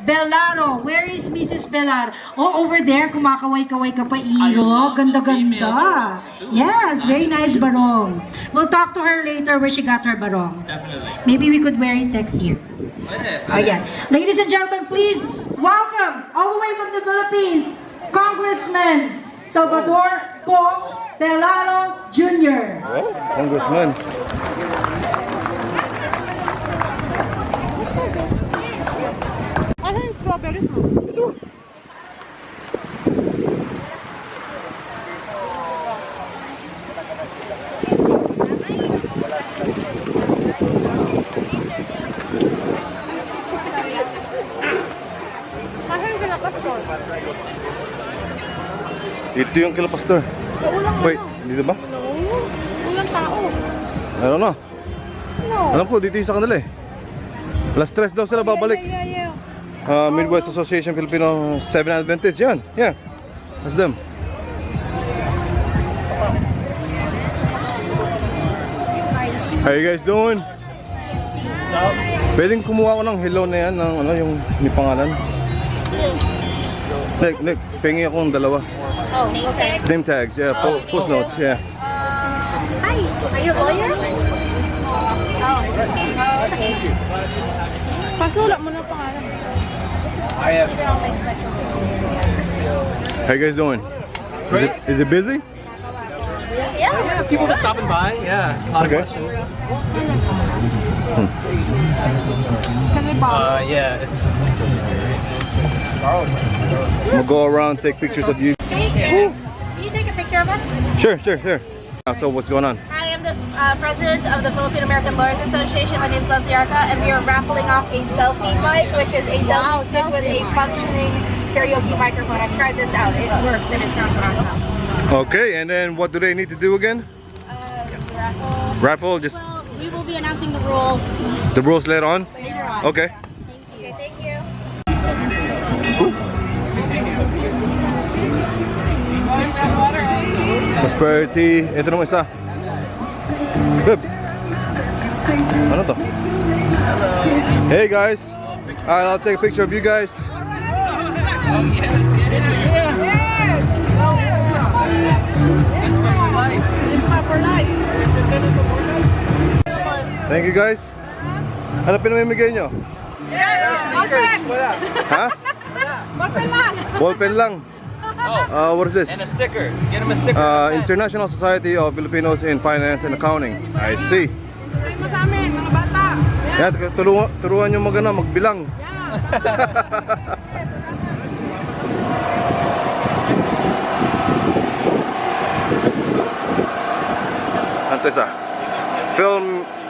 Belaro. Where is Mrs. Belaro? Oh, over there. Kumakaway-kaway ka pa, Iyo. Ganda-ganda. Yes, very nice barong. We'll talk to her later where she got her barong. Definitely. Maybe we could wear it next year. Ayan. Ladies and gentlemen, please welcome all the way from the Philippines, Congressman Salvador Po Belaro Jr. Oh, Congressman. Ano yung strawberries mo? Ito. Ano yung kila pastor? Ito yung kila pastor. Wait, dito ba? No. Walang tao. I don't know. No. Alam ko, dito yung sa kanila eh. Alas 3 daw sila babalik. Yeah. Midwest Association Filipino 7 Adventist, yan. Yeah, that's them. How you guys doing? Pwedeng kumuha ko ng hello na yan, ng ano, yung may pangalan. Nick, pengi ako ng dalawa. Oh, name tag. Name tags, yeah, post notes, yeah. Hi, are you a lawyer? Oh, okay. Pasulat mo na pangalan. How you guys doing? Is it busy? Yeah, people just stopping by. Yeah, a lot of Okay. questions. Can we borrow? Yeah, it's. I'm gonna go around, take pictures of you. Can you take a picture of us? Sure. So what's going on? Hi, I'm the president of the Philippine American Lawyers Association. My name is Leslie Arca, and we are raffling off a selfie mic, which is a selfie stick with a functioning karaoke microphone. I've tried this out. It works, and it sounds awesome. Okay, and then what do they need to do again? Raffle, just Well, we will be announcing the rules the rules later on? later on. Okay. Okay, thank you. Prosperity. Ito naman isa. Good. Ano to? Hey guys. Alright, I'll take a picture of you guys. Thank you guys. Ano pinamimigay nyo? Ha? Ballpen lang. What is this? And a sticker. Get him a sticker. International Society of Filipinos in Finance and Accounting. I see. Try mo sa amin, mga bata. Yan, turuan nyo magbilang. Ano isa?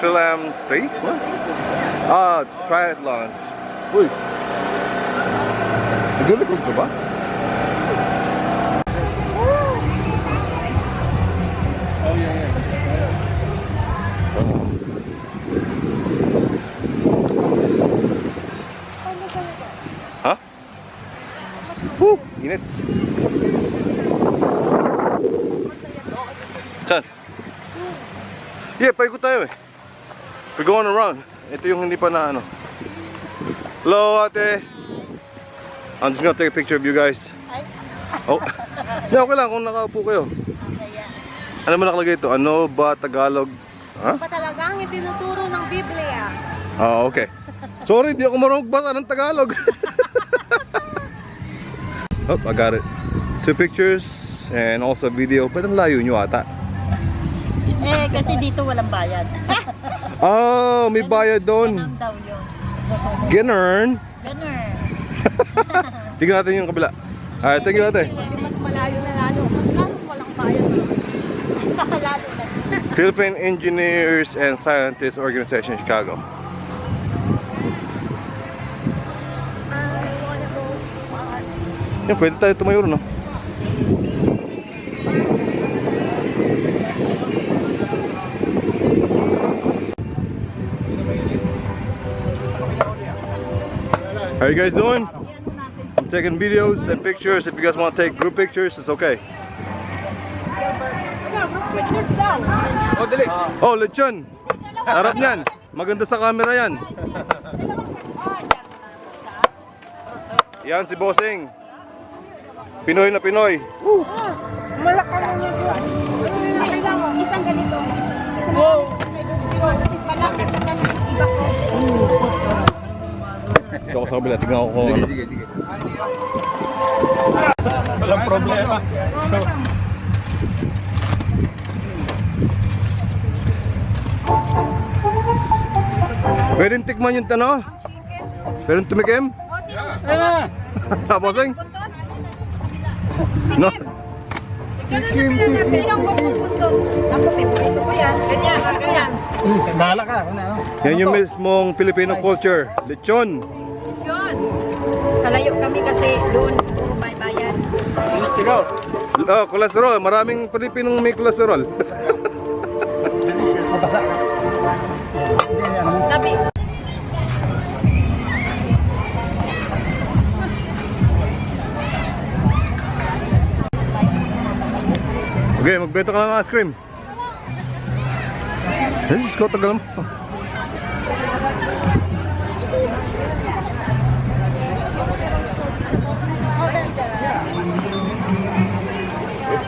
Fil-Am 3? What? Triathlon. Uy. Nagulagod ka ba? Ha? Woo! Init. Saan? Yeah, paikot tayo eh. We're going around. Ito yung hindi pa na ano. Hello, ate. I'm just gonna take a picture of you guys. Oh. Yeah, okay lang kung nakaupo kayo. Ano mo nakalagay ito? Ano ba Tagalog? Ha? Pa talagang itinuturo ng Biblia. Oh, okay. Sorry, hindi ako marunong magbasa ng Tagalog. Oh, I got it. 2 pictures and also video. Ba't ang layo nyo ata? Eh, kasi dito walang bayad. Oh, may bayad doon. Ganun daw yun. Ganun. Ganun. Tignan natin yung kabila. Alright, thank you ate. Mas malayo na lalo. Lalo walang bayad. Lalo na. Philippine Engineers and Scientists Organization, Chicago. Yan, pwede tayo tumayo no? How are you guys doing? I'm taking videos and pictures. If you guys want to take group pictures, it's okay. Oh, dali. Oh, lechon. Harap niyan. Maganda sa camera yan. Yan si Bossing. Pinoy na Pinoy. Isang ganito. Wow. Malapit na iba ko. Ito ako sa kabila, tingnan ko kung ano. Walang problema. Pwede tikman yung tano? Pwede tumikim? Ha, Bossing? No? Pinong gusto bundot. Ako, favorito ko yan. Ganyan, ganyan. Bahala ka. Yan yung mismong Filipino culture. Lechon. Yun. Kalayo kami kasi doon puro baybayan. Oh, kolesterol. Maraming Pilipinong may kolesterol. Labi. Okay, magbenta ka ng ice cream. Diyos ko, tagal mo.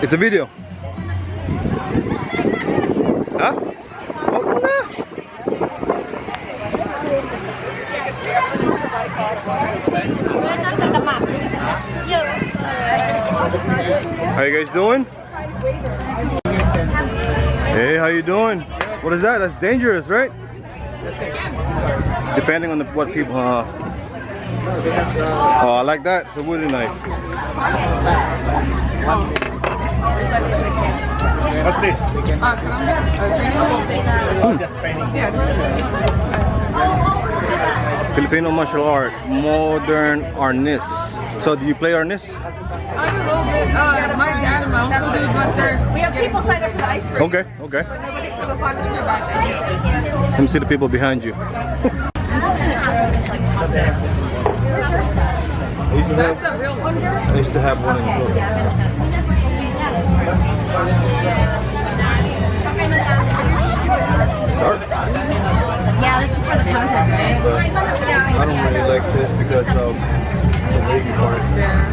It's a video. Ha? Huwag mo na. How you guys doing? Hey, how you doing? What is that? That's dangerous, right? Depending on what people. Oh, I like that. It's a woody knife. What's this? Filipino martial art, modern arnis. So, do you play arnis? I do a little bit. My dad and my uncle do, but they're We have people sign up for the ice cream. Okay, okay. So fun. Let me see the people behind you. That's a real one. I used to have one in the book. Dark. Yeah, this is for the contest, right? But I don't really like this because of the wavy part. Yeah.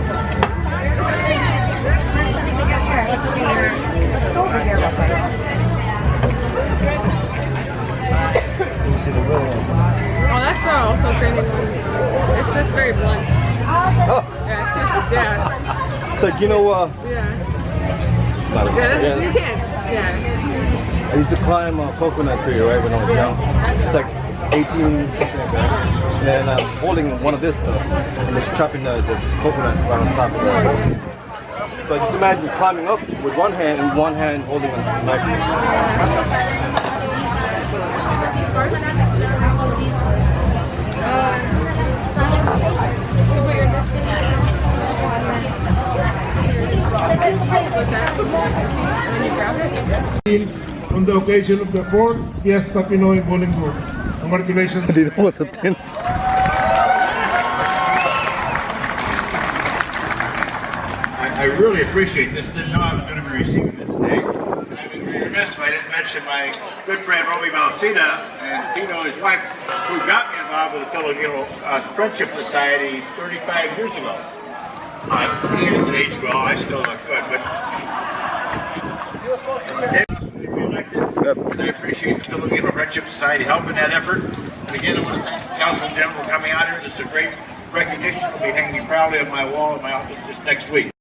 Let's go over here real quick. You see the real one. Oh, that's also a training one. It's very blunt. Oh, Yeah, it's just, yeah. it's like, you know, Yeah. it's not a, Yeah, you can. Yeah. I used to climb a coconut tree, right, when I was young. It's like 18, something like that. And I'm holding one of this stuff and just chopping the coconut right on top of it. So I just imagine climbing up with one hand and one hand holding a knife. So what you're when you grab it? On the occasion of the 4th Piyesta Pinoy Bowling Group. Congratulations. Dito mo sa tin. I really appreciate this. Didn't know I was going to be receiving this today. I'd be remiss if I didn't mention my good friend Romy Malcina and Pino, his wife, who got me involved with the Filipino Friendship Society 35 years ago. He didn't age well. I still look good, but and I appreciate the Filipino Friendship Society helping that effort. And again, I want to thank the Council General for coming out here. This is a great recognition. Will be hanging proudly on my wall in my office this next week.